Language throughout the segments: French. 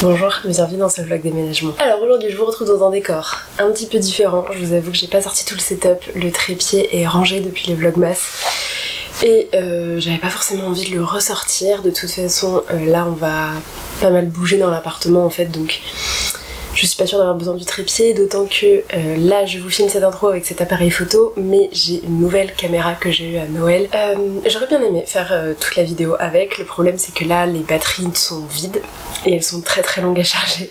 Bonjour, bienvenue dans ce vlog déménagement. Alors aujourd'hui je vous retrouve dans un décor un petit peu différent. Je vous avoue que j'ai pas sorti tout le setup, le trépied est rangé depuis les vlogmas. Et j'avais pas forcément envie de le ressortir. De toute façon là on va pas mal bouger dans l'appartement en fait, donc je suis pas sûre d'avoir besoin du trépied, d'autant que là je vous filme cette intro avec cet appareil photo, mais j'ai une nouvelle caméra que j'ai eue à Noël. J'aurais bien aimé faire toute la vidéo avec, le problème c'est que là les batteries sont vides et elles sont très longues à charger.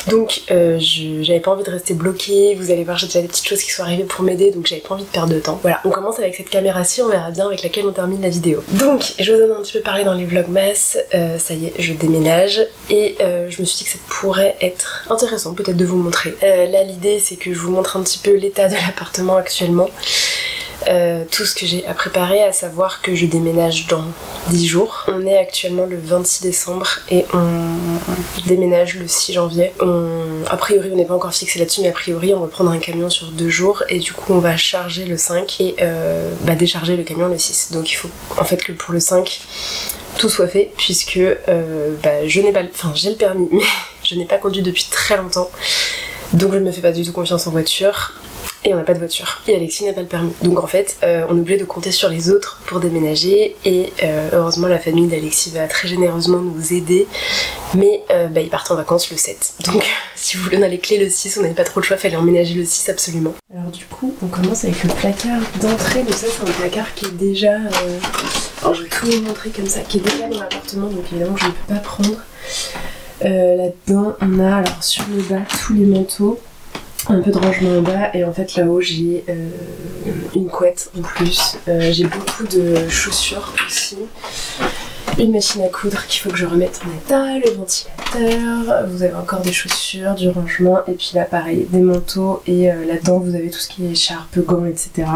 Donc j'avais pas envie de rester bloquée, vous allez voir j'ai déjà des petites choses qui sont arrivées pour m'aider, donc j'avais pas envie de perdre de temps. Voilà, on commence avec cette caméra-ci, on verra bien avec laquelle on termine la vidéo. Donc je vous en ai un petit peu parlé dans les vlogmas, ça y est, je déménage et je me suis dit que ça pourrait être intéressant peut-être de vous montrer. Là l'idée c'est que je vous montre un petit peu l'état de l'appartement actuellement. Tout ce que j'ai à préparer, à savoir que je déménage dans 10 jours. On est actuellement le 26 décembre et on déménage le 6 janvier. A priori on n'est pas encore fixé là-dessus, mais a priori on va prendre un camion sur 2 jours et du coup on va charger le 5 et décharger le camion le 6. Donc il faut en fait que pour le 5 tout soit fait, puisque je n'ai pas, enfin j'ai le permis mais je n'ai pas conduit depuis très longtemps, donc je ne me fais pas du tout confiance en voiture. Et on n'a pas de voiture. Et Alexis n'a pas le permis. Donc en fait, on est obligé de compter sur les autres pour déménager. Et heureusement, la famille d'Alexis va très généreusement nous aider. Mais ils partent en vacances le 7. Donc si vous voulez, on a les clés le 6. On n'avait pas trop le choix, fallait emménager le 6 absolument. Alors du coup, on commence avec le placard d'entrée. Donc ça, c'est un placard qui est déjà... Alors je vais tout vous montrer comme ça, qui est déjà dans l'appartement. Donc évidemment, je ne peux pas prendre. Là-dedans, on a alors sur le bas tous les manteaux. Un peu de rangement en bas et en fait là-haut j'ai une couette en plus, j'ai beaucoup de chaussures aussi, une machine à coudre qu'il faut que je remette en état, le ventilateur, vous avez encore des chaussures, du rangement et puis là pareil des manteaux et là-dedans vous avez tout ce qui est écharpe, gants, etc.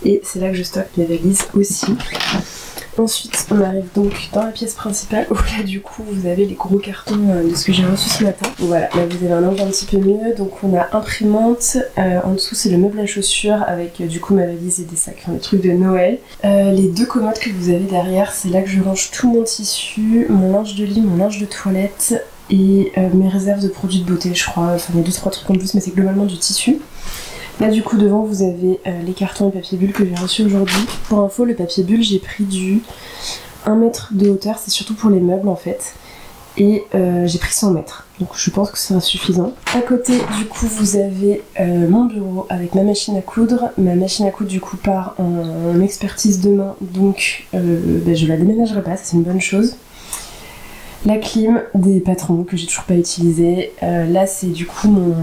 Et c'est là que je stocke mes valises aussi. Ensuite on arrive donc dans la pièce principale où là du coup vous avez les gros cartons de ce que j'ai reçu ce matin. Voilà, là vous avez un angle un petit peu mieux, donc on a imprimante, en dessous c'est le meuble à chaussures avec du coup ma valise et des sacs, enfin des trucs de Noël. Les deux commodes que vous avez derrière, c'est là que je range tout mon tissu, mon linge de lit, mon linge de toilette et mes réserves de produits de beauté je crois, enfin il y a 2-3 trucs en plus mais c'est globalement du tissu. Là du coup devant vous avez les cartons et papier bulle que j'ai reçus aujourd'hui. Pour info le papier bulle j'ai pris du 1 mètre de hauteur, c'est surtout pour les meubles en fait. Et j'ai pris 100 mètres, donc je pense que ce sera suffisant. À côté du coup vous avez mon bureau avec ma machine à coudre. Ma machine à coudre du coup part en expertise demain, donc je la déménagerai pas, ça c'est une bonne chose. La clim des patrons que j'ai toujours pas utilisé. Là c'est du coup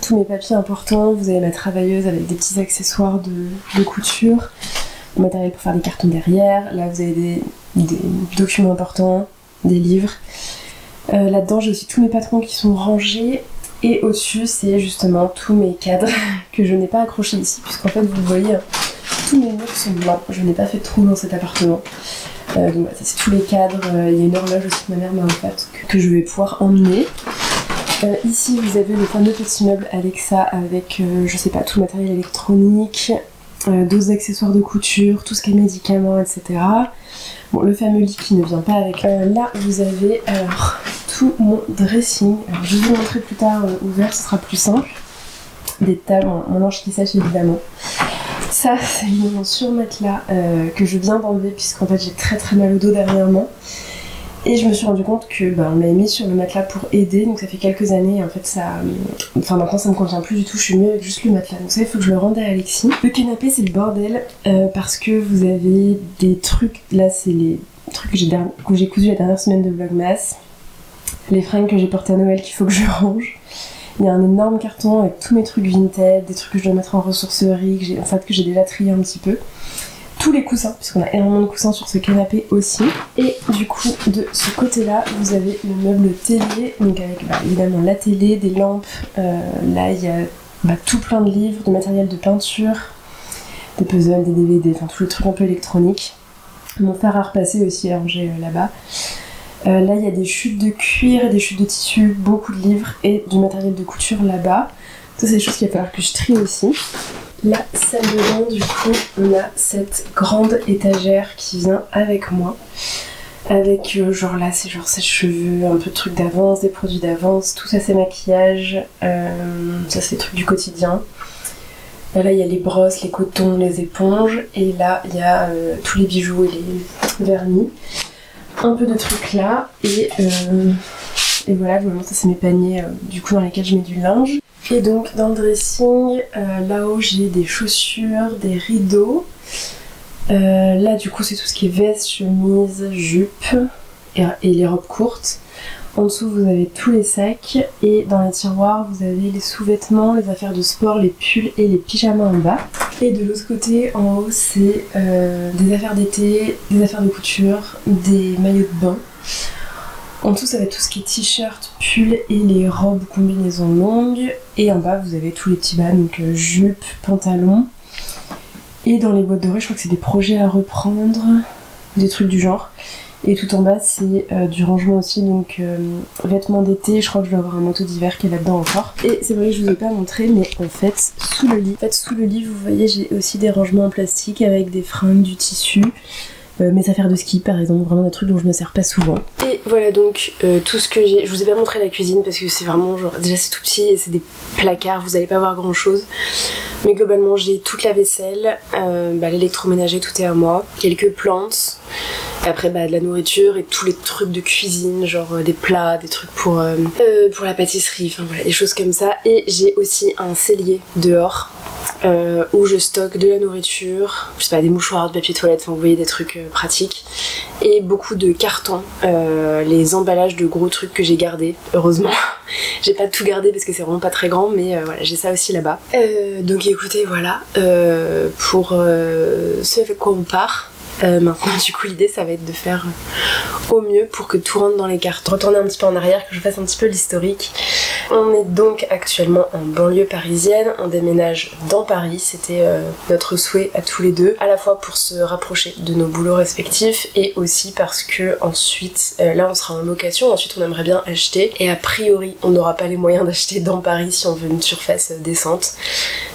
tous mes papiers importants. Vous avez ma travailleuse avec des petits accessoires de couture, le matériel pour faire des cartons derrière. Là vous avez des documents importants, des livres. Là-dedans j'ai aussi tous mes patrons qui sont rangés. Et au-dessus c'est justement tous mes cadres que je n'ai pas accrochés ici, puisqu'en fait vous voyez tous mes murs sont blancs. Je n'ai pas fait de trou dans cet appartement. Donc voilà, ça c'est tous les cadres, il y a une horloge aussi que ma mère m'a offerte que je vais pouvoir emmener. Ici vous avez le fameux petit meuble Alexa avec je sais pas, tout le matériel électronique, d'autres accessoires de couture, tout ce qui est médicaments, etc. Bon, le fameux lit qui ne vient pas avec. Là vous avez alors tout mon dressing. Alors, je vais vous montrer plus tard ouvert, ce sera plus simple. Des tables, mon linge qui sèche évidemment. Ça c'est mon surmatelas que je viens d'enlever puisqu'en fait j'ai très mal au dos dernièrement. Et je me suis rendu compte que on m'avait mis sur le matelas pour aider, donc ça fait quelques années et en fait ça... Enfin maintenant ça me convient plus du tout, je suis mieux avec juste le matelas. Donc ça il faut que je le rende à Alexis. Le canapé c'est le bordel parce que vous avez des trucs, là c'est les trucs que j'ai cousus la dernière semaine de Vlogmas. Les fringues que j'ai portées à Noël qu'il faut que je range. Il y a un énorme carton avec tous mes trucs vintage, des trucs que je dois mettre en ressourcerie, que j'ai déjà trié un petit peu. Tous les coussins, puisqu'on a énormément de coussins sur ce canapé aussi. Et du coup, de ce côté-là, vous avez le meuble télé, donc avec évidemment la télé, des lampes. Là, il y a tout plein de livres, de matériel de peinture, des puzzles, des DVD, enfin tous les trucs un peu électroniques. Mon fer à repasser aussi est rangé là-bas. Là il y a des chutes de cuir et des chutes de tissu, beaucoup de livres et du matériel de couture là-bas. Ça c'est des choses qu'il va falloir que je trie aussi. La salle de bain, du coup on a cette grande étagère qui vient avec moi. avec genre là c'est genre sèche-cheveux, un peu de trucs d'avance, des produits d'avance, tout ça c'est maquillage, ça c'est des trucs du quotidien. Là il y a les brosses, les cotons, les éponges, et là il y a tous les bijoux et les vernis. Un peu de trucs là, et voilà, vraiment ça c'est mes paniers du coup dans lesquels je mets du linge. Et donc dans le dressing, là-haut j'ai des chaussures, des rideaux. Là du coup c'est tout ce qui est veste, chemise, jupe et les robes courtes. En dessous vous avez tous les sacs, et dans les tiroirs vous avez les sous-vêtements, les affaires de sport, les pulls et les pyjamas en bas. Et de l'autre côté en haut c'est des affaires d'été, des affaires de couture, des maillots de bain. En dessous ça va être tout ce qui est t-shirt, pull et les robes combinaisons longues. Et en bas vous avez tous les petits bas, donc jupe, pantalon. Et dans les boîtes dorées je crois que c'est des projets à reprendre, des trucs du genre. Et tout en bas c'est du rangement aussi, donc vêtements d'été, je crois que je dois avoir un manteau d'hiver qui est là-dedans encore. Et c'est vrai que je vous ai pas montré, mais en fait sous le lit, vous voyez j'ai aussi des rangements en plastique avec des fringues, du tissu, mes affaires de ski par exemple, vraiment des trucs dont je me sers pas souvent. Et voilà donc tout ce que j'ai. Je vous ai pas montré la cuisine parce que c'est vraiment genre, déjà c'est tout petit et c'est des placards, vous allez pas voir grand chose. Mais globalement j'ai toute la vaisselle, l'électroménager tout est à moi, quelques plantes, après de la nourriture et tous les trucs de cuisine, genre des plats, des trucs pour la pâtisserie, enfin voilà, des choses comme ça. Et j'ai aussi un cellier dehors où je stocke de la nourriture, je sais pas, des mouchoirs, de papier toilette, enfin vous voyez des trucs pratiques, et beaucoup de cartons, les emballages de gros trucs que j'ai gardés, heureusement. J'ai pas tout gardé parce que c'est vraiment pas très grand, mais voilà, j'ai ça aussi là-bas. Donc écoutez, voilà, pour ce avec quoi on part. Maintenant du coup l'idée ça va être de faire au mieux pour que tout rentre dans les cartes. Retourner un petit peu en arrière, que je fasse un petit peu l'historique. On est donc actuellement en banlieue parisienne, on déménage dans Paris, c'était notre souhait à tous les deux, à la fois pour se rapprocher de nos boulots respectifs et aussi parce que ensuite, là on sera en location, ensuite on aimerait bien acheter, et a priori on n'aura pas les moyens d'acheter dans Paris si on veut une surface décente.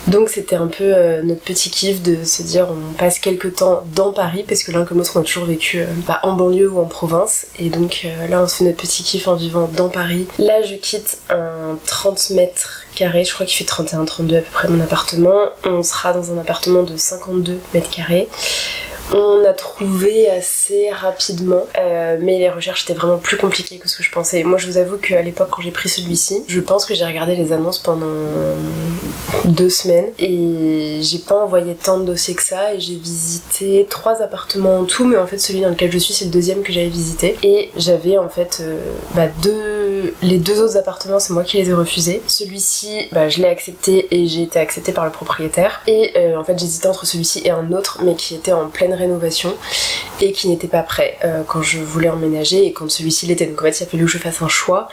Donc c'était un peu notre petit kiff de se dire on passe quelques temps dans Paris, parce que l'un comme l'autre on a toujours vécu en banlieue ou en province, et donc là on se fait notre petit kiff en vivant dans Paris. Là je quitte un 30 mètres carrés, je crois qu'il fait 31-32 à peu près mon appartement. On sera dans un appartement de 52 mètres carrés. On a trouvé assez rapidement, mais les recherches étaient vraiment plus compliquées que ce que je pensais. Moi je vous avoue qu'à l'époque quand j'ai pris celui-ci, je pense que j'ai regardé les annonces pendant 2 semaines et j'ai pas envoyé tant de dossiers que ça, et j'ai visité 3 appartements en tout, mais en fait celui dans lequel je suis c'est le deuxième que j'avais visité, et j'avais en fait les 2 autres appartements c'est moi qui les ai refusés. Celui-ci je l'ai accepté et j'ai été acceptée par le propriétaire, et en fait j'hésitais entre celui-ci et un autre mais qui était en pleine rénovation et qui n'était pas prêt quand je voulais emménager, et quand celui-ci l'était. Donc en fait il a fallu que je fasse un choix,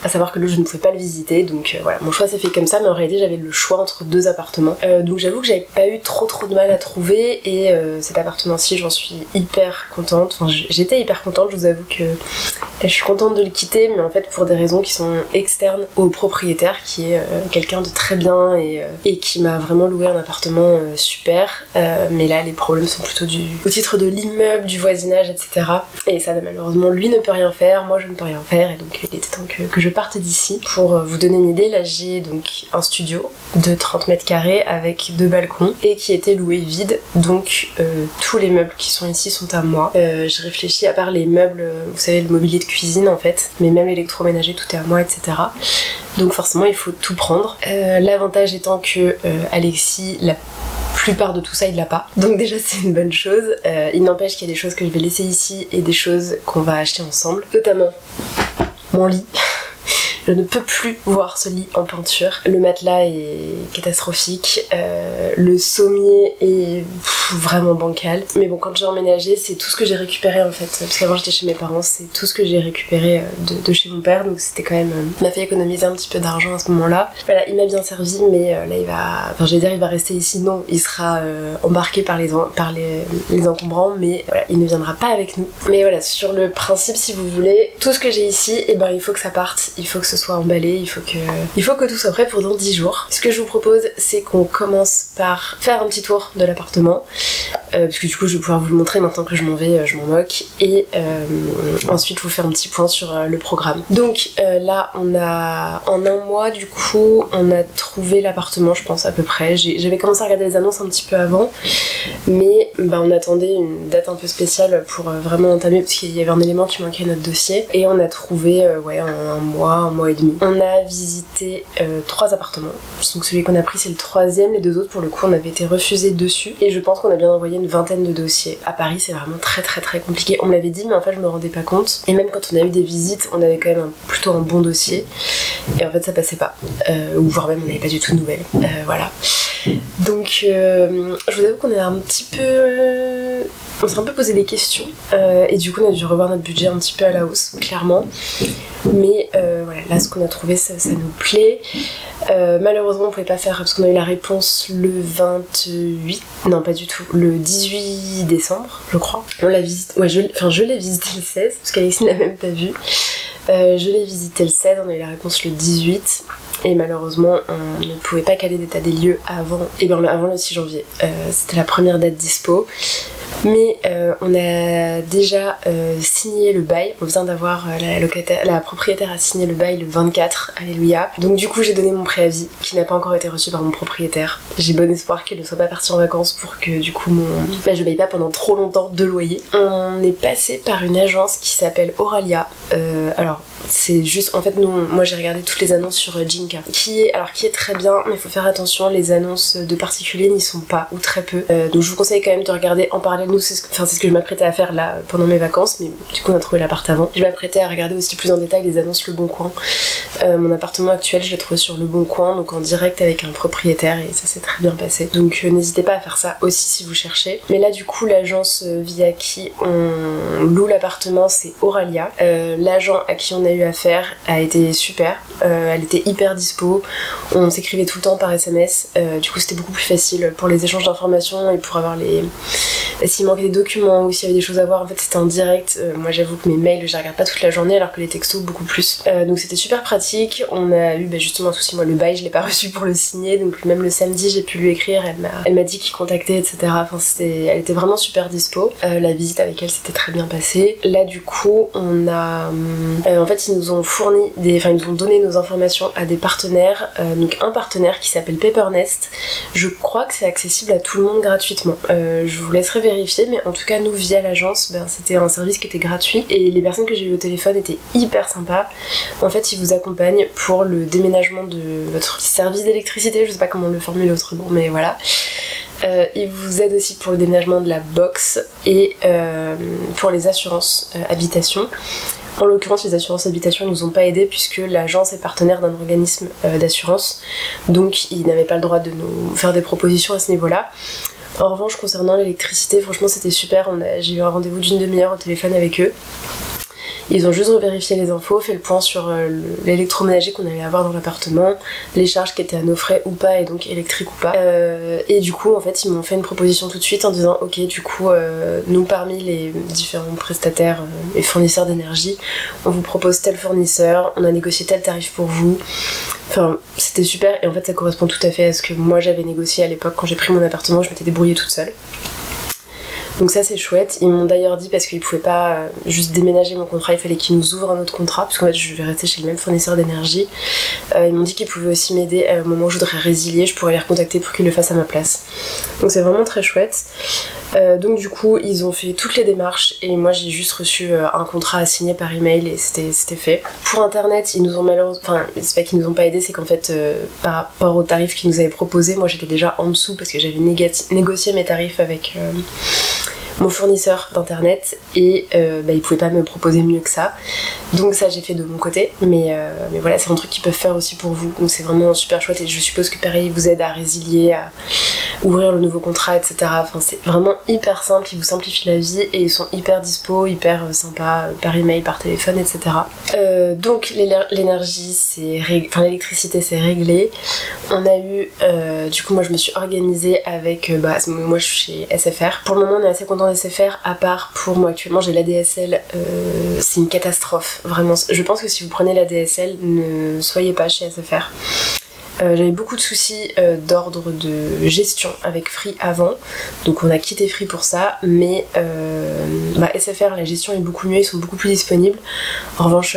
à savoir que l'autre je ne pouvais pas le visiter, donc voilà, mon choix s'est fait comme ça, mais en réalité j'avais le choix entre 2 appartements. Donc j'avoue que j'avais pas eu trop de mal à trouver, et cet appartement-ci j'en suis hyper contente, enfin j'étais hyper contente, je vous avoue que je suis contente de le quitter, mais en fait pour des raisons qui sont externes au propriétaire, qui est quelqu'un de très bien et qui m'a vraiment loué un appartement super, mais là les problèmes sont plutôt au titre de l'immeuble, du voisinage, etc. Et ça malheureusement lui ne peut rien faire, moi je ne peux rien faire, et donc il était temps que je parte d'ici. Pour vous donner une idée, là j'ai donc un studio de 30 mètres carrés avec 2 balcons et qui était loué vide, donc tous les meubles qui sont ici sont à moi. Je réfléchis, à part les meubles, vous savez le mobilier de cuisine en fait, mais même l'électroménager tout est à moi, etc. Donc forcément il faut tout prendre. L'avantage étant que Alexis, la plupart de tout ça il l'a pas, donc déjà c'est une bonne chose. Il n'empêche qu'il y a des choses que je vais laisser ici et des choses qu'on va acheter ensemble, notamment mon lit. Je ne peux plus voir ce lit en peinture. Le matelas est catastrophique, le sommier est vraiment bancal. Mais bon, quand j'ai emménagé, c'est tout ce que j'ai récupéré en fait. Parce qu'avant j'étais chez mes parents, c'est tout ce que j'ai récupéré de chez mon père. Donc c'était quand même... m'a fait économiser un petit peu d'argent à ce moment-là. Voilà, il m'a bien servi, mais là il va... Enfin j'allais dire il va rester ici, non. Il sera embarqué par les encombrants, mais voilà, il ne viendra pas avec nous. Mais voilà, sur le principe, si vous voulez, tout ce que j'ai ici, et il faut que ça parte. Il faut que ce soit emballé, il faut que tout soit prêt pour dans 10 jours. Ce que je vous propose, c'est qu'on commence par faire un petit tour de l'appartement. parce que du coup je vais pouvoir vous le montrer maintenant que je m'en vais, je m'en moque, et ensuite vous faire un petit point sur le programme. Donc là on a en un mois du coup on a trouvé l'appartement, je pense à peu près. J'avais commencé à regarder les annonces un petit peu avant, mais on attendait une date un peu spéciale pour vraiment entamer, parce qu'il y avait un élément qui manquait à notre dossier, et on a trouvé ouais, en un mois et demi. On a visité 3 appartements, donc celui qu'on a pris c'est le 3e, les 2 autres pour le coup on avait été refusés dessus, et je pense qu'on a bien envoyé une vingtaine de dossiers. À Paris c'est vraiment très compliqué, on me l'avait dit mais en fait je me rendais pas compte, et même quand on a eu des visites on avait quand même plutôt un bon dossier, et en fait ça passait pas, ou voire même on n'avait pas du tout de nouvelles, voilà. Donc je vous avoue qu'on est un petit peu... on s'est un peu posé des questions, et du coup on a dû revoir notre budget un petit peu à la hausse, clairement. Mais voilà, là ce qu'on a trouvé ça nous plaît. Malheureusement on pouvait pas faire, parce qu'on a eu la réponse le 28, non pas du tout, le 18 décembre je crois. On l'a visité, ouais, je l'ai visité le 16, parce qu'Alexis n'a même pas vu. Je l'ai visité le 16, on a eu la réponse le 18. Et malheureusement on ne pouvait pas caler d'état des lieux avant le 6 janvier. C'était la première date dispo. Mais on a déjà signé le bail, on vient d'avoir la propriétaire a signé le bail le 24, alléluia. Donc du coup j'ai donné mon préavis qui n'a pas encore été reçu par mon propriétaire. J'ai bon espoir qu'il ne soit pas parti en vacances pour que du coup je paye pas pendant trop longtemps de loyer. On est passé par une agence qui s'appelle Oralia. Alors c'est juste, en fait moi j'ai regardé toutes les annonces sur Jinka, qui est très bien, mais il faut faire attention, les annonces de particuliers n'y sont pas, ou très peu. Donc je vous conseille quand même de regarder en parallèle. Nous c'est ce que je m'apprêtais à faire là pendant mes vacances, mais du coup on a trouvé l'appart avant. Je m'apprêtais à regarder aussi plus en détail les annonces Le Bon Coin. Mon appartement actuel je l'ai trouvé sur Le Bon Coin, donc en direct avec un propriétaire, et ça s'est très bien passé. Donc n'hésitez pas à faire ça aussi si vous cherchez. Mais là du coup l'agence via qui on loue l'appartement c'est Oralia. L'agent à qui on a eu affaire a été super, elle était hyper dispo, on s'écrivait tout le temps par SMS, du coup c'était beaucoup plus facile pour les échanges d'informations et pour avoir s'il manquait des documents ou s'il y avait des choses à voir, en fait c'était en direct. Moi j'avoue que mes mails je les regarde pas toute la journée, alors que les textos beaucoup plus, donc c'était super pratique. On a eu justement un souci, moi le bail je l'ai pas reçu pour le signer, donc même le samedi j'ai pu lui écrire, elle m'a dit qu'il contactait, etc. Enfin elle était vraiment super dispo. La visite avec elle s'était très bien passée. Là du coup on a en fait ils nous ont donné nos informations à des partenaires, donc un partenaire qui s'appelle Paper-Nest. Je crois que c'est accessible à tout le monde gratuitement, je vous laisserai vérifier, mais en tout cas nous via l'agence c'était un service qui était gratuit, et les personnes que j'ai eues au téléphone étaient hyper sympas. En fait ils vous accompagnent pour le déménagement de votre service d'électricité, je sais pas comment le formuler autrement, mais voilà. Ils vous aident aussi pour le déménagement de la box, et pour les assurances habitation. En l'occurrence les assurances habitation nous ont pas aidés, puisque l'agence est partenaire d'un organisme d'assurance, donc ils n'avaient pas le droit de nous faire des propositions à ce niveau-là. En revanche concernant l'électricité, franchement c'était super, j'ai eu un rendez-vous d'une demi-heure au téléphone avec eux. Ils ont juste revérifié les infos, fait le point sur l'électroménager qu'on allait avoir dans l'appartement, les charges qui étaient à nos frais ou pas, et donc électriques ou pas. Et du coup, en fait, ils m'ont fait une proposition tout de suite en disant ok, du coup, nous parmi les différents prestataires et fournisseurs d'énergie, on vous propose tel fournisseur, on a négocié tel tarif pour vous. Enfin, c'était super, et en fait, ça correspond tout à fait à ce que moi j'avais négocié à l'époque quand j'ai pris mon appartement, je m'étais débrouillée toute seule. Donc ça c'est chouette. Ils m'ont d'ailleurs dit, parce qu'ils pouvaient pas juste déménager mon contrat, il fallait qu'ils nous ouvrent un autre contrat, parce qu'en fait je vais rester chez le même fournisseur d'énergie. Ils m'ont dit qu'ils pouvaient aussi m'aider au moment où je voudrais résilier, je pourrais les recontacter pour qu'ils le fassent à ma place. Donc c'est vraiment très chouette. Donc du coup ils ont fait toutes les démarches, et moi j'ai juste reçu un contrat à signer par email, et c'était fait. Pour internet ils nous ont malheureusement, enfin c'est pas qu'ils nous ont pas aidé, c'est qu'en fait par rapport aux tarifs qu'ils nous avaient proposés, moi j'étais déjà en dessous parce que j'avais négocié mes tarifs avec mon fournisseur d'internet, et ils pouvaient pas me proposer mieux que ça, donc ça j'ai fait de mon côté, mais voilà, c'est un truc qu'ils peuvent faire aussi pour vous, donc c'est vraiment super chouette, et je suppose que pareil ils vous aident à résilier, à ouvrir le nouveau contrat, etc. Enfin c'est vraiment hyper simple, ils vous simplifient la vie, et ils sont hyper dispo, hyper sympas, par email, par téléphone, etc. Donc l'énergie l'électricité c'est réglé. On a eu du coup moi je me suis organisée avec moi je suis chez SFR. Pour le moment on est assez content de SFR, à part pour moi actuellement j'ai l'ADSL, c'est une catastrophe vraiment. Je pense que si vous prenez l'ADSL, ne soyez pas chez SFR. J'avais beaucoup de soucis d'ordre de gestion avec Free avant, donc on a quitté Free pour ça, mais SFR, la gestion est beaucoup mieux, ils sont beaucoup plus disponibles. En revanche,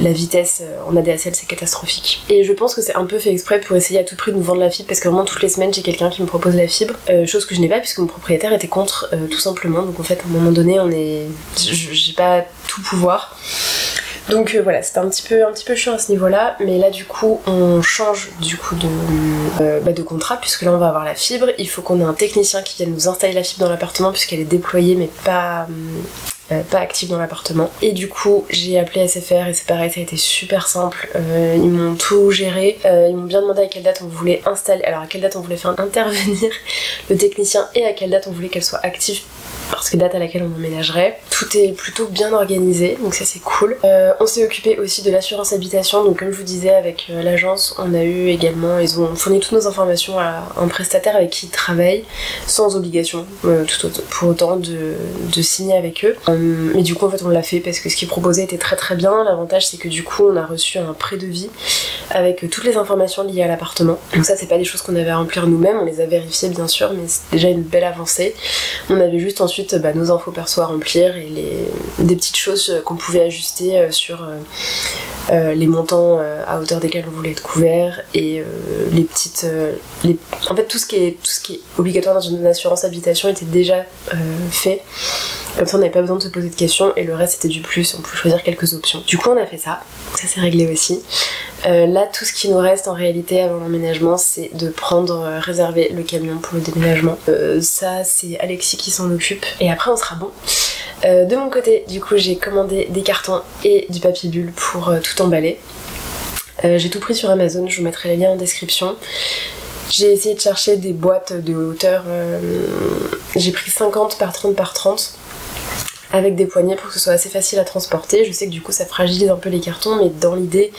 la vitesse en ADSL c'est catastrophique. Et je pense que c'est un peu fait exprès pour essayer à tout prix de nous vendre la fibre, parce que vraiment toutes les semaines j'ai quelqu'un qui me propose la fibre, chose que je n'ai pas puisque mon propriétaire était contre tout simplement, donc en fait à un moment donné j'ai pas tout pouvoir. Donc voilà, c'était un petit peu chiant à ce niveau-là, mais là du coup on change du coup de contrat, puisque là on va avoir la fibre. Il faut qu'on ait un technicien qui vienne nous installer la fibre dans l'appartement puisqu'elle est déployée mais pas active dans l'appartement. Et du coup j'ai appelé SFR et c'est pareil, ça a été super simple, ils m'ont tout géré, ils m'ont bien demandé à quelle date on voulait installer, alors à quelle date on voulait faire intervenir le technicien et à quelle date on voulait qu'elle soit active, parce que date à laquelle on emménagerait. Tout est plutôt bien organisé, donc ça c'est cool. On s'est occupé aussi de l'assurance habitation, donc comme je vous disais avec l'agence, on a eu également, ils ont fourni toutes nos informations à un prestataire avec qui ils travaillent, sans obligation pour autant de signer avec eux. Mais du coup en fait on l'a fait parce que ce qu'ils proposaient était très très bien. L'avantage c'est que du coup on a reçu un pré-devis avec toutes les informations liées à l'appartement. Donc ça c'est pas des choses qu'on avait à remplir nous-mêmes, on les a vérifiées bien sûr, mais c'est déjà une belle avancée. On avait juste ensuite nos infos perso à remplir et des petites choses qu'on pouvait ajuster sur les montants à hauteur desquels on voulait être couvert et en fait tout ce qui est obligatoire dans une assurance habitation était déjà fait. Comme ça on n'avait pas besoin de se poser de questions et le reste c'était du plus, on pouvait choisir quelques options. Du coup on a fait ça c'est réglé aussi. Là tout ce qui nous reste en réalité avant l'emménagement c'est de réserver le camion pour le déménagement. Ça c'est Alexis qui s'en occupe et après on sera bon. De mon côté du coup j'ai commandé des cartons et du papier bulle pour tout emballer. J'ai tout pris sur Amazon, je vous mettrai les liens en description. J'ai essayé de chercher des boîtes de hauteur, j'ai pris 50 par 30 par 30 avec des poignées pour que ce soit assez facile à transporter. Je sais que du coup ça fragilise un peu les cartons, mais dans l'idée,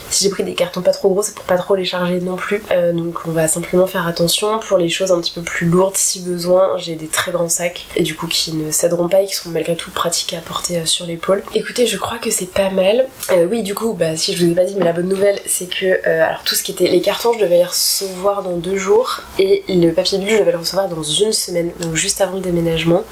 si j'ai pris des cartons pas trop gros, c'est pour pas trop les charger non plus. Donc on va simplement faire attention. Pour les choses un petit peu plus lourdes, si besoin, j'ai des très grands sacs et du coup qui ne céderont pas et qui sont malgré tout pratiques à porter sur l'épaule. Écoutez, je crois que c'est pas mal. Oui, du coup, si je vous ai pas dit, mais la bonne nouvelle c'est que alors tout ce qui était les cartons, je devais les recevoir dans 2 jours et le papier bulle, je devais le recevoir dans 1 semaine, donc juste avant le déménagement.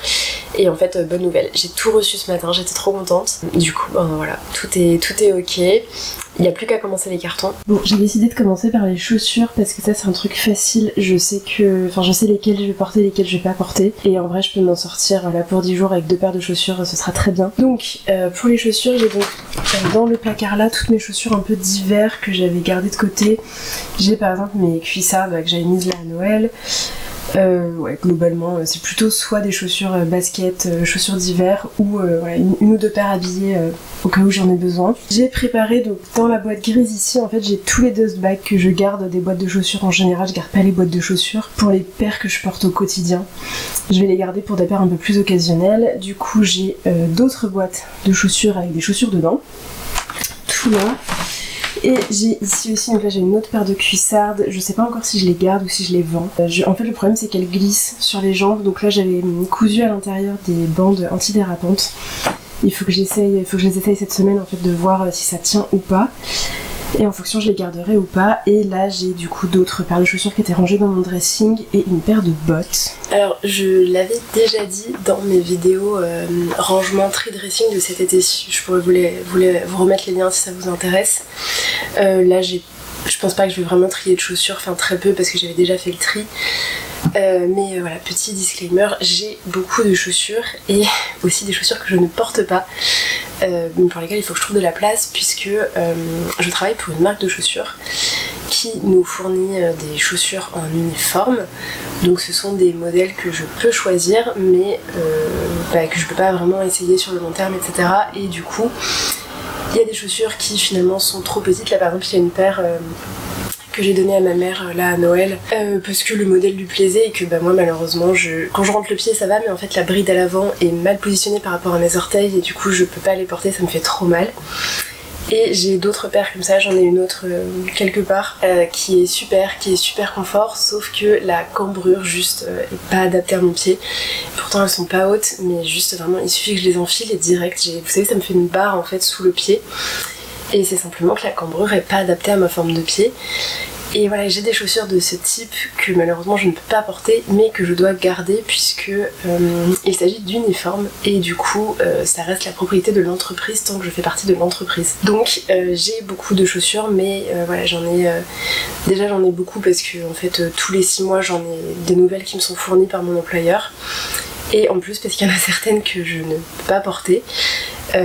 Et en fait, bonne nouvelle, j'ai tout reçu ce matin, j'étais trop contente. Du coup, voilà, tout est ok. Il n'y a plus qu'à commencer les cartons. Bon, j'ai décidé de commencer par les chaussures parce que ça c'est un truc facile. Je sais lesquelles je vais porter, lesquelles je vais pas porter. Et en vrai, je peux m'en sortir là pour 10 jours avec 2 paires de chaussures, ce sera très bien. Donc, pour les chaussures, j'ai donc dans le placard là toutes mes chaussures un peu d'hiver que j'avais gardées de côté. J'ai par exemple mes cuissardes que j'avais mises là à Noël. Ouais, globalement c'est plutôt soit des chaussures baskets, chaussures d'hiver ou voilà, une ou 2 paires habillées au cas où j'en ai besoin. J'ai préparé donc dans la boîte grise ici, en fait j'ai tous les dust bags que je garde des boîtes de chaussures. En général je garde pas les boîtes de chaussures pour les paires que je porte au quotidien. Je vais les garder pour des paires un peu plus occasionnelles. Du coup j'ai d'autres boîtes de chaussures avec des chaussures dedans. Tout là. Et j'ai ici aussi, donc là j'ai une autre paire de cuissardes, je sais pas encore si je les garde ou si je les vends. En fait le problème c'est qu'elles glissent sur les jambes, donc là j'avais cousu à l'intérieur des bandes antidérapantes. Il faut que je les essaye cette semaine en fait de voir si ça tient ou pas. Et en fonction je les garderai ou pas. Et là j'ai du coup d'autres paires de chaussures qui étaient rangées dans mon dressing et une paire de bottes. Alors je l'avais déjà dit dans mes vidéos rangement tri dressing de cet été, je pourrais vous remettre les liens si ça vous intéresse. Là je pense pas que je vais vraiment trier de chaussures, enfin très peu parce que j'avais déjà fait le tri. Mais voilà, petit disclaimer, j'ai beaucoup de chaussures et aussi des chaussures que je ne porte pas, pour lesquelles il faut que je trouve de la place puisque je travaille pour une marque de chaussures qui nous fournit des chaussures en uniforme. Donc ce sont des modèles que je peux choisir mais que je peux pas vraiment essayer sur le long terme, etc. Et du coup il y a des chaussures qui finalement sont trop petites. Là par exemple il y a une paire que j'ai donnée à ma mère là à Noël parce que le modèle lui plaisait et que moi malheureusement quand je rentre le pied ça va, mais en fait la bride à l'avant est mal positionnée par rapport à mes orteils et du coup je peux pas les porter, ça me fait trop mal. Et j'ai d'autres paires comme ça, j'en ai une autre quelque part qui est super confort, sauf que la cambrure juste est pas adaptée à mon pied. Pourtant elles sont pas hautes, mais juste vraiment il suffit que je les enfile et direct, vous savez ça me fait une barre en fait sous le pied. Et c'est simplement que la cambrure est pas adaptée à ma forme de pied. Et voilà, j'ai des chaussures de ce type que malheureusement je ne peux pas porter mais que je dois garder puisque il s'agit d'uniformes et du coup ça reste la propriété de l'entreprise tant que je fais partie de l'entreprise. Donc j'ai beaucoup de chaussures mais voilà, j'en ai beaucoup parce que en fait tous les 6 mois j'en ai des nouvelles qui me sont fournies par mon employeur. Et en plus parce qu'il y en a certaines que je ne peux pas porter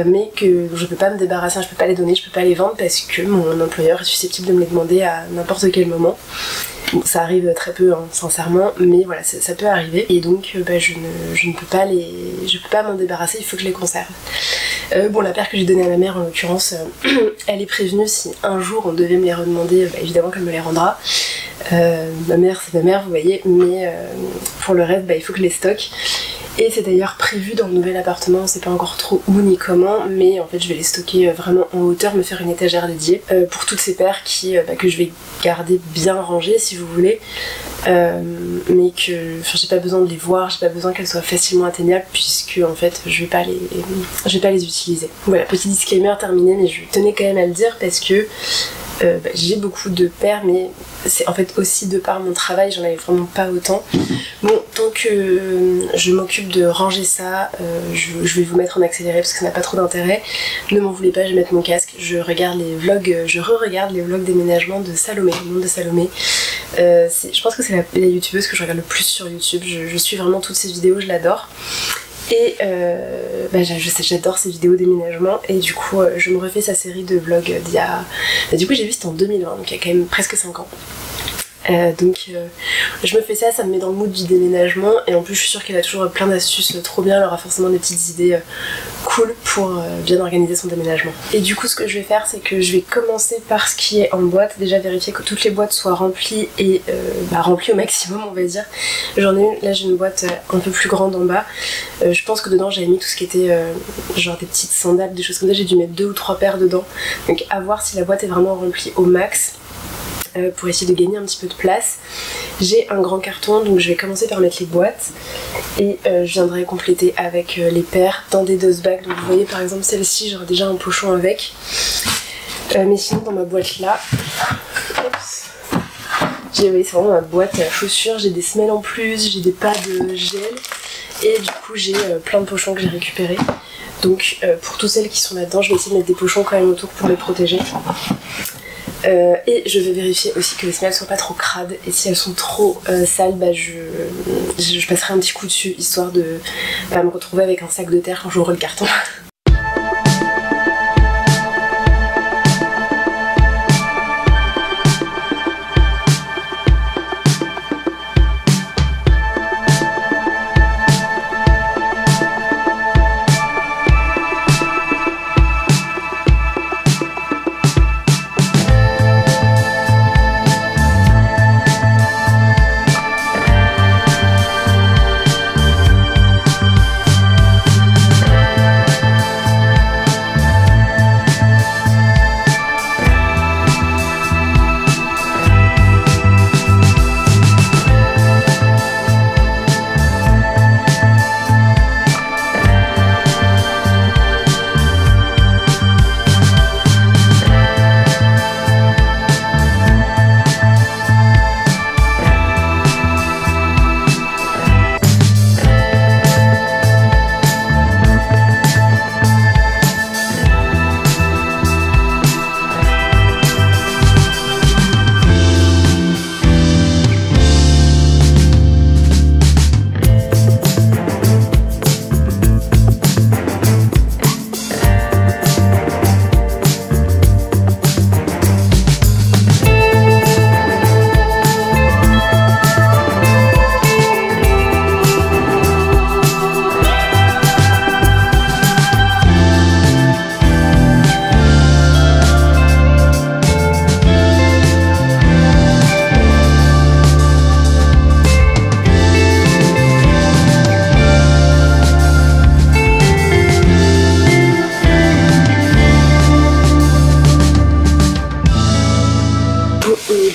mais que je peux pas me débarrasser, je peux pas les donner, je peux pas les vendre parce que mon employeur est susceptible de me les demander à n'importe quel moment. Bon, ça arrive très peu hein, sincèrement, mais voilà, ça peut arriver et donc je ne peux pas m'en débarrasser, il faut que je les conserve. Bon, la paire que j'ai donnée à ma mère en l'occurrence, elle est prévenue si un jour on devait me les redemander, évidemment qu'elle me les rendra. Ma mère c'est ma mère, vous voyez, mais pour le reste il faut que je les stocke. Et c'est d'ailleurs prévu dans le nouvel appartement, on sait pas encore trop où ni comment, mais en fait je vais les stocker vraiment en hauteur, me faire une étagère dédiée pour toutes ces paires que je vais garder bien rangées si vous voulez, mais que j'ai pas besoin de les voir, j'ai pas besoin qu'elles soient facilement atteignables puisque en fait je vais pas les utiliser. Voilà, petit disclaimer terminé, mais je tenais quand même à le dire parce que j'ai beaucoup de paires mais c'est en fait aussi de par mon travail, j'en avais vraiment pas autant. Bon, tant que je m'occupe de ranger ça, je vais vous mettre en accéléré parce que ça n'a pas trop d'intérêt. Ne m'en voulez pas, je vais mettre mon casque, je re-regarde les vlogs déménagement de Salomé, le monde de Salomé. Je pense que c'est la youtubeuse que je regarde le plus sur YouTube, je suis vraiment toutes ses vidéos, je l'adore. Et j'adore ces vidéos déménagement et du coup je me refais sa série de vlogs d'il y a... du coup j'ai vu c'était en 2020 donc il y a quand même presque 5 ans. Je me fais ça me met dans le mood du déménagement et en plus je suis sûre qu'elle a toujours plein d'astuces trop bien, elle aura forcément des petites idées cool pour bien organiser son déménagement. Et du coup ce que je vais faire c'est que je vais commencer par ce qui est en boîte, déjà vérifier que toutes les boîtes soient remplies et remplies au maximum on va dire. J'en ai une, là j'ai une boîte un peu plus grande en bas, je pense que dedans j'avais mis tout ce qui était genre des petites sandales, des choses comme ça, j'ai dû mettre 2 ou 3 paires dedans, donc à voir si la boîte est vraiment remplie au max. Pour essayer de gagner un petit peu de place. J'ai un grand carton donc je vais commencer par mettre les boîtes et je viendrai compléter avec les paires dans des dust bags. Donc vous voyez par exemple celle-ci j'aurai déjà un pochon avec, mais sinon dans ma boîte là, c'est vraiment ma boîte à chaussures, j'ai des semelles en plus, j'ai des pads de gel et du coup j'ai plein de pochons que j'ai récupérés. Donc pour toutes celles qui sont là-dedans je vais essayer de mettre des pochons quand même autour pour les protéger. Et je vais vérifier aussi que les semelles soient pas trop crades et si elles sont trop sales je passerai un petit coup dessus histoire de pas me retrouver avec un sac de terre quand j'ouvre le carton.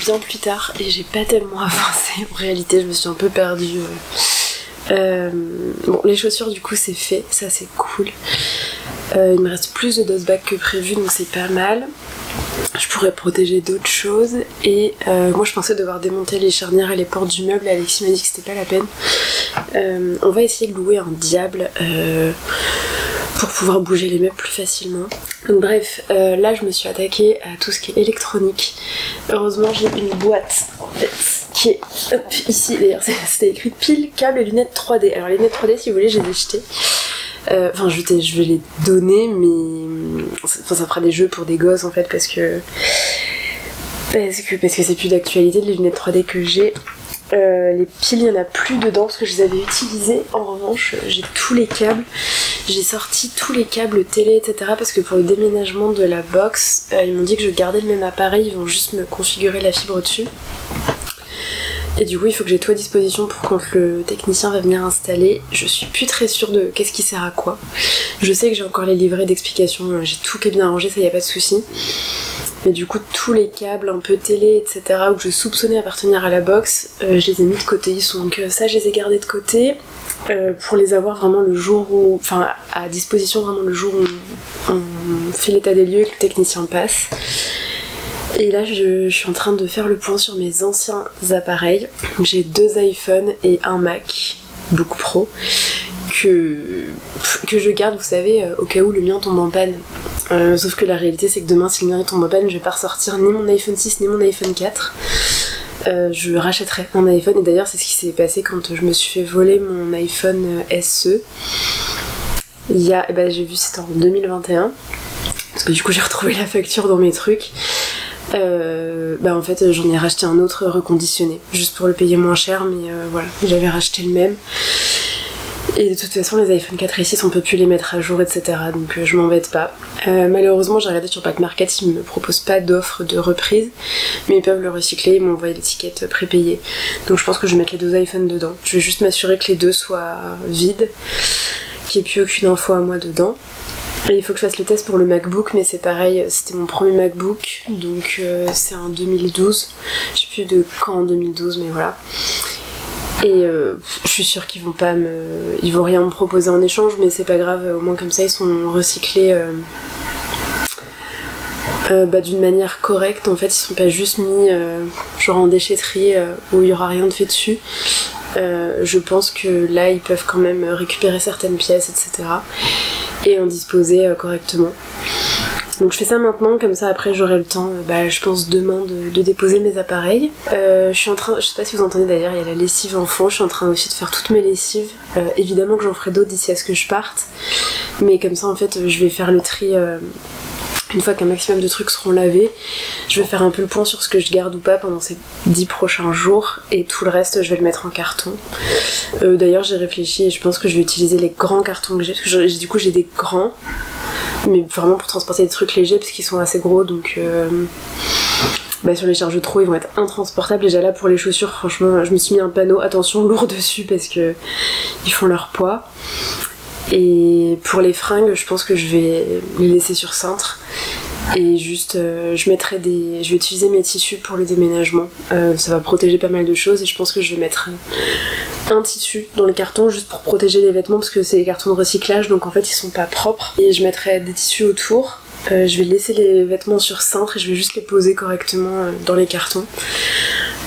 bien plus tard et j'ai pas tellement avancé. En réalité, je me suis un peu perdue. Bon, les chaussures du coup c'est fait, ça c'est cool. Il me reste plus de dust bag que prévu donc c'est pas mal. je pourrais protéger d'autres choses. Et moi je pensais devoir démonter les charnières et les portes du meuble. Alexis m'a dit que c'était pas la peine. On va essayer de louer un diable pour pouvoir bouger les meubles plus facilement. Donc bref, là je me suis attaquée à tout ce qui est électronique. Heureusement j'ai une boîte en fait qui est ici, d'ailleurs c'était écrit pile, câble et lunettes 3D. Alors les lunettes 3D si vous voulez je les ai jetées. Enfin je vais les donner, mais ça fera des jeux pour des gosses en fait, parce que c'est plus d'actualité les lunettes 3D que j'ai. Les piles, il n'y en a plus dedans parce que je les avais utilisées. En revanche, j'ai tous les câbles. J'ai sorti tous les câbles télé, etc. Parce que pour le déménagement de la box, ils m'ont dit que je gardais le même appareil. Ils vont juste me configurer la fibre dessus. Et du coup, il faut que j'ai tout à disposition pour quand le technicien va venir installer. Je suis plus très sûre de qu'est-ce qui sert à quoi. Je sais que j'ai encore les livrets d'explications. J'ai tout qui est bien rangé, ça y a pas de souci. Mais du coup tous les câbles un peu télé etc où je soupçonnais appartenir à la box, je les ai mis de côté. Donc ça je les ai gardés de côté pour les avoir vraiment le jour où, enfin à disposition vraiment le jour où on fait l'état des lieux et que le technicien passe. Et là je suis en train de faire le point sur mes anciens appareils. J'ai 2 iPhones et un Mac Book Pro que je garde, vous savez, au cas où le mien tombe en panne. Sauf que la réalité c'est que demain si le mien tombe en panne, je vais pas ressortir ni mon iPhone 6 ni mon iPhone 4. Je rachèterai un iPhone, et d'ailleurs c'est ce qui s'est passé quand je me suis fait voler mon iPhone SE. J'ai vu c'était en 2021, parce que du coup j'ai retrouvé la facture dans mes trucs. En fait j'en ai racheté un autre reconditionné, juste pour le payer moins cher, mais voilà, j'avais racheté le même. Et de toute façon les iPhone 4 et 6 on peut plus les mettre à jour etc, donc je m'embête pas. Malheureusement j'ai regardé sur Pack Market, ils me proposent pas d'offre de reprise, mais ils peuvent le recycler, ils m'ont envoyé l'étiquette prépayée. Donc je pense que je vais mettre les 2 iPhones dedans. Je vais juste m'assurer que les 2 soient vides, qu'il n'y ait plus aucune info à moi dedans. Et il faut que je fasse le test pour le MacBook, mais c'est pareil, c'était mon premier MacBook, donc c'est en 2012. Je sais plus de quand en 2012, mais voilà. Et je suis sûre qu'ils vont rien me proposer en échange, mais c'est pas grave, au moins comme ça ils sont recyclés d'une manière correcte. En fait ils sont pas juste mis genre en déchetterie où il y aura rien de fait dessus. Je pense que là ils peuvent quand même récupérer certaines pièces etc et en disposer correctement. Donc je fais ça maintenant, comme ça après j'aurai le temps, je pense demain de déposer mes appareils. Je suis en train, je sais pas si vous entendez d'ailleurs, il y a la lessive en fond, je suis en train aussi de faire toutes mes lessives. Évidemment que j'en ferai d'autres d'ici à ce que je parte, mais comme ça en fait je vais faire le tri une fois qu'un maximum de trucs seront lavés. Je vais faire un peu le point sur ce que je garde ou pas pendant ces 10 prochains jours, et tout le reste je vais le mettre en carton. D'ailleurs j'ai réfléchi et je pense que je vais utiliser les grands cartons que j'ai, parce que du coup j'ai des grands, mais vraiment pour transporter des trucs légers parce qu'ils sont assez gros, donc sur les charges trop ils vont être intransportables. Déjà là pour les chaussures franchement je me suis mis un panneau attention lourd dessus parce que ils font leur poids. Et pour les fringues je pense que je vais les laisser sur cintre et juste je vais utiliser mes tissus pour le déménagement. Ça va protéger pas mal de choses, et je pense que je vais mettre un tissu dans les cartons juste pour protéger les vêtements, parce que c'est des cartons de recyclage donc en fait ils sont pas propres, et je mettrai des tissus autour. Je vais laisser les vêtements sur cintre et je vais juste les poser correctement dans les cartons.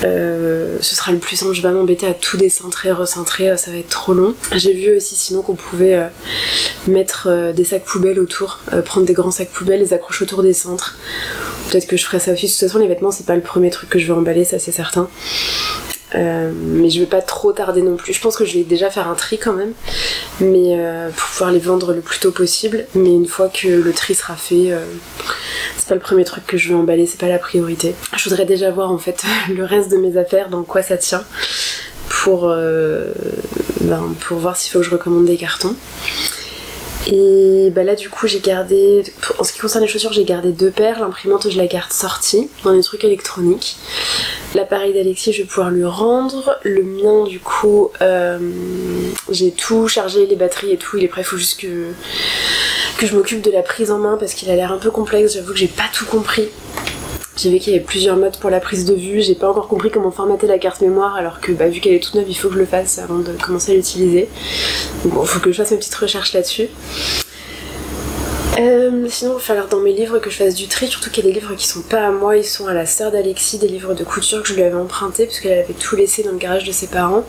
Ce sera le plus simple, je vais pas m'embêter à tout décintrer, recintrer, ça va être trop long. J'ai vu aussi sinon qu'on pouvait mettre des sacs poubelles autour, prendre des grands sacs poubelles, les accrocher autour des cintres. Peut-être que je ferai ça aussi. De toute façon les vêtements c'est pas le premier truc que je vais emballer, ça c'est certain. Mais je vais pas trop tarder non plus. Je pense que je vais déjà faire un tri quand même, mais pour pouvoir les vendre le plus tôt possible. Mais une fois que le tri sera fait, c'est pas le premier truc que je vais emballer, c'est pas la priorité. Je voudrais déjà voir en fait le reste de mes affaires, dans quoi ça tient, pour voir s'il faut que je recommande des cartons. Et là du coup j'ai gardé, en ce qui concerne les chaussures j'ai gardé 2 paires, l'imprimante je la garde sortie dans les trucs électroniques. L'appareil d'Alexis je vais pouvoir lui rendre, le mien du coup j'ai tout chargé, les batteries et tout, il est prêt, il faut juste que je m'occupe de la prise en main parce qu'il a l'air un peu complexe, j'avoue que j'ai pas tout compris. J'ai vu qu'il y avait plusieurs modes pour la prise de vue, j'ai pas encore compris comment formater la carte mémoire, alors que vu qu'elle est toute neuve il faut que je le fasse avant de commencer à l'utiliser. Donc bon, faut que je fasse mes petites recherches là-dessus. Sinon il va falloir dans mes livres que je fasse du tri, surtout qu'il y a des livres qui sont pas à moi, ils sont à la sœur d'Alexis, des livres de couture que je lui avais empruntés parce qu'elle avait tout laissé dans le garage de ses parents.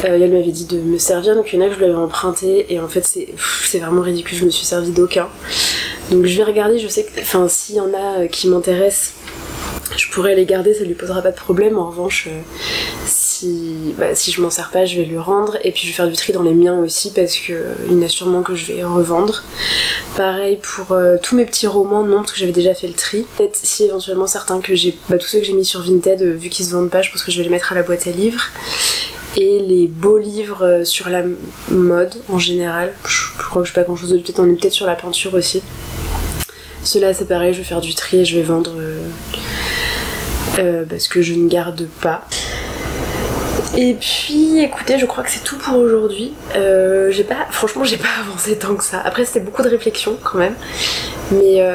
Elle m'avait dit de me servir, donc il y en a que je lui avais emprunté et en fait c'est vraiment ridicule, je me suis servi d'aucun. Donc je vais regarder, je sais que, enfin s'il y en a qui m'intéressent, je pourrais les garder, ça lui posera pas de problème. En revanche, si je m'en sers pas, je vais lui rendre. Et puis je vais faire du tri dans les miens aussi parce que il y en a sûrement que je vais revendre. Pareil pour tous mes petits romans, non, parce que j'avais déjà fait le tri. Peut-être si éventuellement certains que j'ai, tous ceux que j'ai mis sur Vinted, vu qu'ils se vendent pas, je pense que je vais les mettre à la boîte à livres. Et les beaux livres sur la mode en général, je crois que je sais pas grand chose de peut-être, on est peut-être sur la peinture aussi. Ceux-là c'est pareil, je vais faire du tri et je vais vendre parce que je ne garde pas. Et puis écoutez, je crois que c'est tout pour aujourd'hui. Franchement j'ai pas avancé tant que ça. Après c'était beaucoup de réflexion quand même. Mais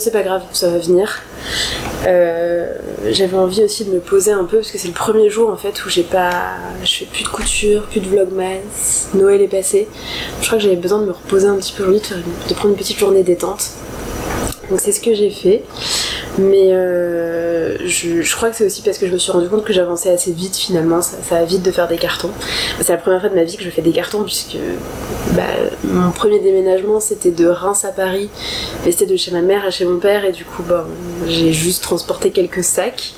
c'est pas grave, ça va venir. J'avais envie aussi de me poser un peu parce que c'est le premier jour en fait où je fais plus de couture, plus de vlogmas, Noël est passé. Je crois que j'avais besoin de me reposer un petit peu aujourd'hui, de prendre une petite journée détente. Donc c'est ce que j'ai fait. Mais je crois que c'est aussi parce que je me suis rendu compte que j'avançais assez vite finalement, ça va vite de faire des cartons. C'est la première fois de ma vie que je fais des cartons puisque mon premier déménagement c'était de Reims à Paris et c'était de chez ma mère à chez mon père et du coup j'ai juste transporté quelques sacs.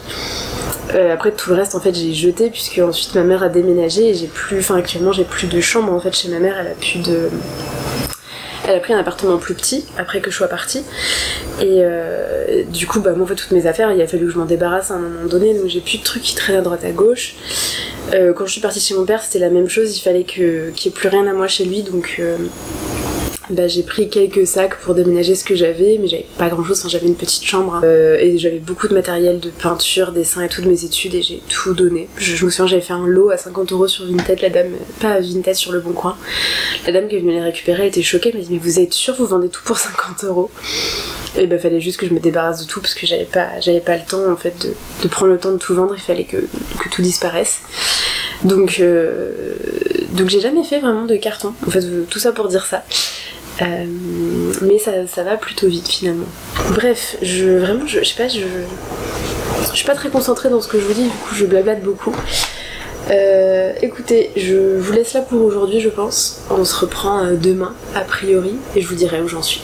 Après tout le reste en fait j'ai jeté puisque ensuite ma mère a déménagé et actuellement j'ai plus de chambre en fait chez ma mère, elle a pris un appartement plus petit après que je sois partie et du coup moi en fait toutes mes affaires il a fallu que je m'en débarrasse à un moment donné, donc j'ai plus de trucs qui traînent à droite à gauche. Quand je suis partie chez mon père c'était la même chose, il fallait qu'il n'y ait plus rien à moi chez lui, donc j'ai pris quelques sacs pour déménager ce que j'avais, mais j'avais pas grand chose, enfin, j'avais une petite chambre et j'avais beaucoup de matériel de peinture, dessin et tout de mes études et j'ai tout donné. Je me souviens j'avais fait un lot à 50 € sur Vinted, la dame, pas à Vinted, sur Le Bon Coin. La dame qui est venue les récupérer elle était choquée, elle m'a dit mais vous êtes sûre vous vendez tout pour 50 €? Et fallait juste que je me débarrasse de tout parce que j'avais pas le temps en fait de prendre le temps de tout vendre, il fallait que tout disparaisse. Donc j'ai jamais fait vraiment de carton, en fait tout ça pour dire ça. Mais ça va plutôt vite finalement. Bref, je sais pas, je suis pas très concentrée dans ce que je vous dis, du coup je blablate beaucoup. Écoutez, je vous laisse là pour aujourd'hui je pense. On se reprend demain a priori et je vous dirai où j'en suis.